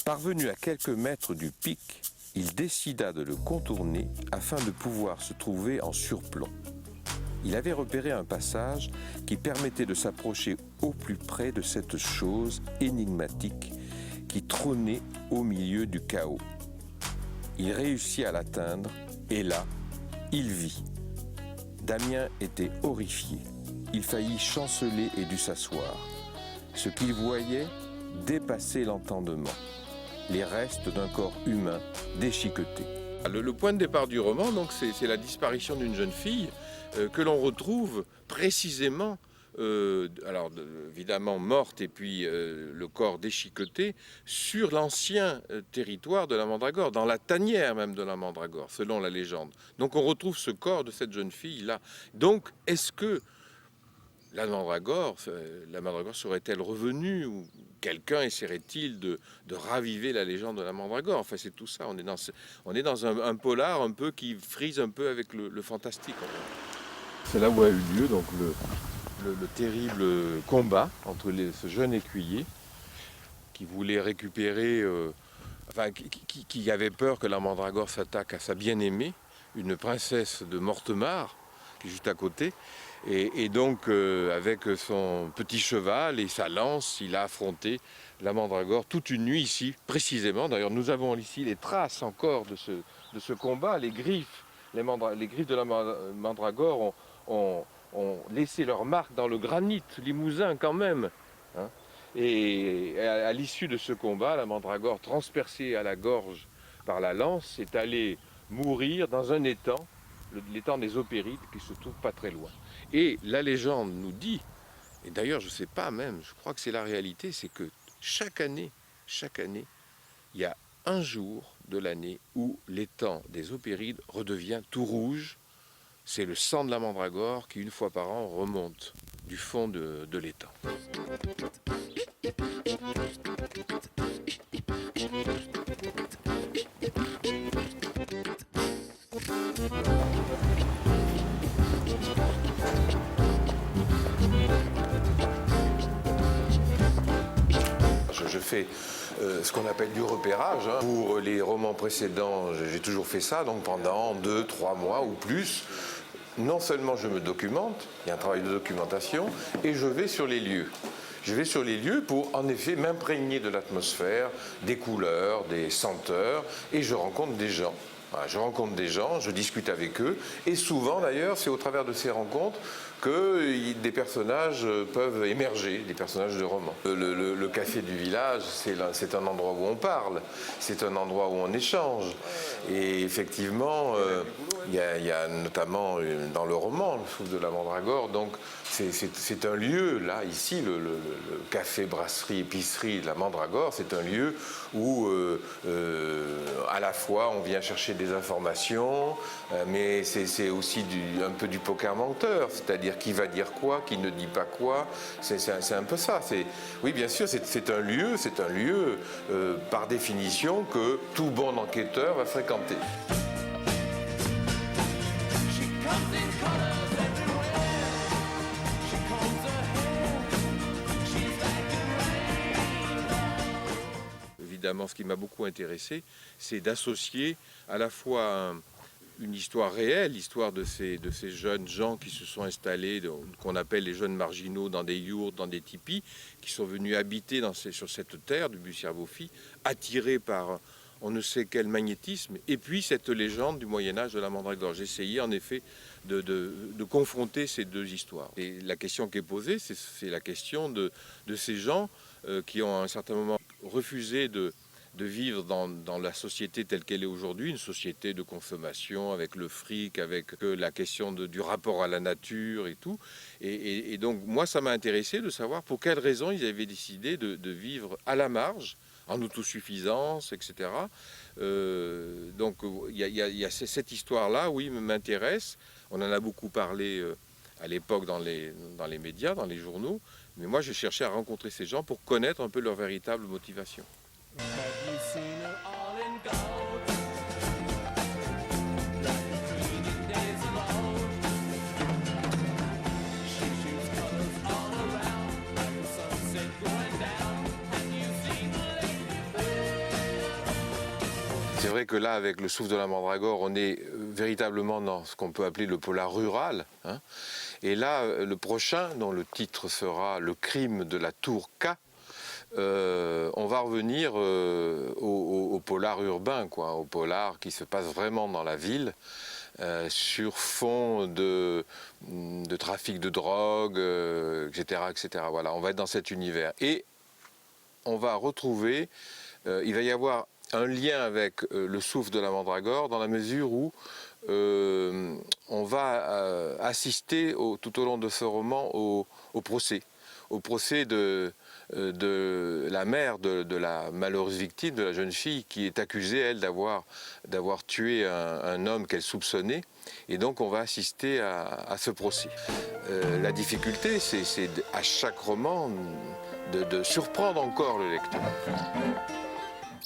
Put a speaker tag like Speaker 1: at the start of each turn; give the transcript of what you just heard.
Speaker 1: Parvenu à quelques mètres du pic, il décida de le contourner afin de pouvoir se trouver en surplomb. Il avait repéré un passage qui permettait de s'approcher au plus près de cette chose énigmatique qui trônait au milieu du chaos. Il réussit à l'atteindre et là, il vit. Damien était horrifié. Il faillit chanceler et dut s'asseoir. Ce qu'il voyait dépassait l'entendement. Les restes d'un corps humain déchiqueté.
Speaker 2: Le point de départ du roman, donc, c'est la disparition d'une jeune fille que l'on retrouve précisément, évidemment morte et puis le corps déchiqueté, sur l'ancien territoire de la Mandragore, dans la tanière même de la Mandragore, selon la légende. Donc on retrouve ce corps de cette jeune fille-là. Donc est-ce que la Mandragore serait-elle revenue ou quelqu'un essaierait-il de raviver la légende de la Mandragore? Enfin, c'est tout ça. On est dans un polar un peu qui frise un peu avec le fantastique. C'est là où a eu lieu donc le terrible combat entre ce jeune écuyer qui voulait récupérer, qui avait peur que la Mandragore s'attaque à sa bien-aimée, une princesse de Mortemart, qui est juste à côté. Et donc, avec son petit cheval et sa lance, il a affronté la Mandragore toute une nuit ici, précisément. D'ailleurs, nous avons ici les traces encore de ce combat. Les griffes de la Mandragore ont laissé leur marque dans le granit limousin quand même. Hein. Et à l'issue de ce combat, la Mandragore, transpercée à la gorge par la lance, est allée mourir dans un étang, l'étang des Opérides, qui se trouve pas très loin. Et la légende nous dit, et d'ailleurs je ne sais pas même, je crois que c'est la réalité, c'est que chaque année, il y a un jour de l'année où l'étang des Opérides redevient tout rouge. C'est le sang de la Mandragore qui, une fois par an, remonte du fond de l'étang. Je fais ce qu'on appelle du repérage. Pour les romans précédents, j'ai toujours fait ça, donc pendant 2, 3 mois ou plus. Non seulement je me documente, il y a un travail de documentation, et je vais sur les lieux. Je vais sur les lieux pour, en effet, m'imprégner de l'atmosphère, des couleurs, des senteurs, et je rencontre des gens. Voilà, je rencontre des gens, je discute avec eux, et souvent d'ailleurs, c'est au travers de ces rencontres que des personnages peuvent émerger, des personnages de romans. Le café du village, c'est un endroit où on parle, c'est un endroit où on échange. Et effectivement, il y a notamment dans le roman, le souffle de la Mandragore, donc c'est un lieu, là, ici, le café, brasserie, épicerie de la Mandragore, c'est un lieu où à la fois on vient chercher des informations, mais c'est aussi un peu du poker menteur, c'est-à-dire qui va dire quoi, qui ne dit pas quoi, c'est un peu ça. Oui, bien sûr, c'est un lieu par définition que tout bon enquêteur va fréquenter. Évidemment, ce qui m'a beaucoup intéressé, c'est d'associer à la fois une histoire réelle, l'histoire de ces jeunes gens qui se sont installés, qu'on appelle les jeunes marginaux, dans des yourtes, dans des tipis, qui sont venus habiter sur cette terre du Bussière-Boffy, attirés par on ne sait quel magnétisme, et puis cette légende du Moyen-Âge de la Mandragore. J'ai essayé en effet de confronter ces deux histoires. Et la question qui est posée, c'est la question de ces gens qui ont à un certain moment refusé de vivre dans la société telle qu'elle est aujourd'hui, une société de consommation avec le fric, avec la question du rapport à la nature et tout. Et donc moi, ça m'a intéressé de savoir pour quelles raisons ils avaient décidé de vivre à la marge, en autosuffisance, etc. Donc il y a cette histoire-là, oui, m'intéresse. On en a beaucoup parlé à l'époque dans les médias, dans les journaux. Mais moi, j'ai cherché à rencontrer ces gens pour connaître un peu leur véritable motivation.
Speaker 1: C'est vrai que là, avec le souffle de la mandragore, on est véritablement dans ce qu'on peut appeler le polar rural, hein. Et là, le prochain, dont le titre sera Le crime de la tour K, on va revenir au polar urbain, quoi, au polar qui se passe vraiment dans la ville, sur fond de trafic de drogue, etc., etc. Voilà, on va être dans cet univers. Et on va retrouver, il va y avoir un lien avec le souffle de la mandragore, dans la mesure où on va assister tout au long de ce roman au procès de la mère de la malheureuse victime, de la jeune fille, qui est accusée, elle, d'avoir tué un homme qu'elle soupçonnait. Et donc on va assister à ce procès. La difficulté, c'est à chaque roman de surprendre encore le lecteur.